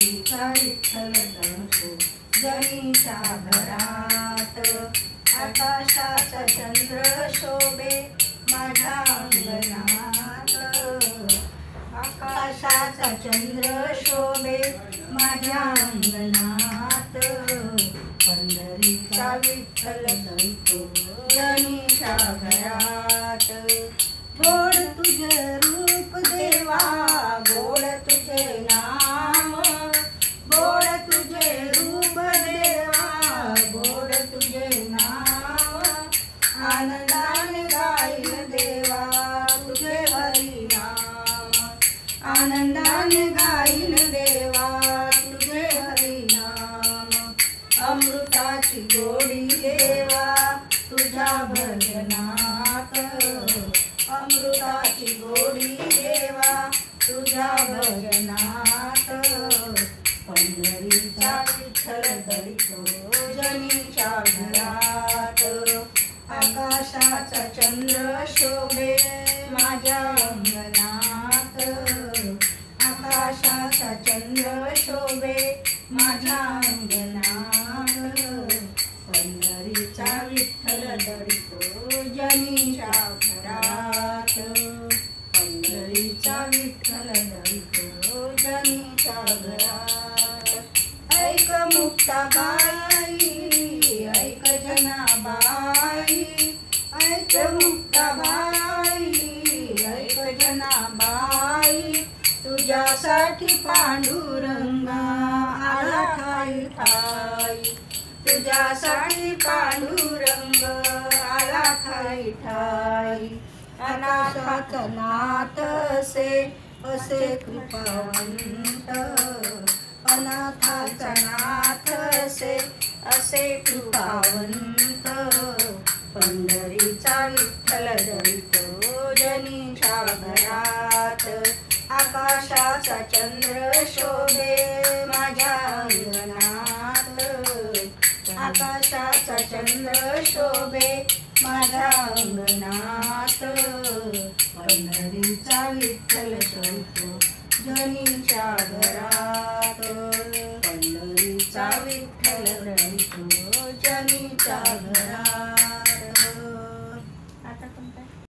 विठ्ठल दळतो जनीच्या घरात। आकाशाचा चंद्र शोभे माझ्या अंगणात। आकाशाचा चंद्र शोभे माझ्या अंगणात। पंढरीचा विठ्ठल दळतो जनीच्या घरात। गोड तुझे रूप देवा, गोड तुझे नाम, गोड तुझे रूप देवा, गोड तुझे नाम। आनंदाने गाईल देवा तुझे हरिनाम, आनंदाने गाईल देवा तुझे हरिनाम। अमृताची गोडी देवा तुझ्या भजनात, अमृताची गोडी देवा तुझ्या भजनात। पंढरीचा विठ्ठल दळतो जनीच्या घरात। आकाशाचा चंद्र शोभे माझ्या अंगणात। आकाशाचा चंद्र शोभे माझ्या अंगणात। पंढरीचा विठ्ठल दळतो जनीच्या घरात। पंढरीचा विठ्ठल दळतो जनीच्या घरात। ऐक मुक्ताबाई, ऐक जनाबाई, ऐक मुक्ताबाई, ऐक जनाबाई। तुझ्यासाठी पांडुरंगा आला ठाई ठाई, तुझ्यासाठी पांडुरंग आला ठाई ठाई। अनाथाचा नाथ असे कृपावंत, अनाथाचा नाथ असे कृपावंत। पंढरीचा विठ्ठल दळतो जनीच्या घरात। आकाशाचा चंद्र शोभे माझ्या अंगणात। आकाशाचा चंद्र शोभे माझ्या अंगणात। पंढरीचा विठ्ठल दळतो जनीच्या घरात। पंढरीचा विठ्ठल दळतो जनीच्या घरात।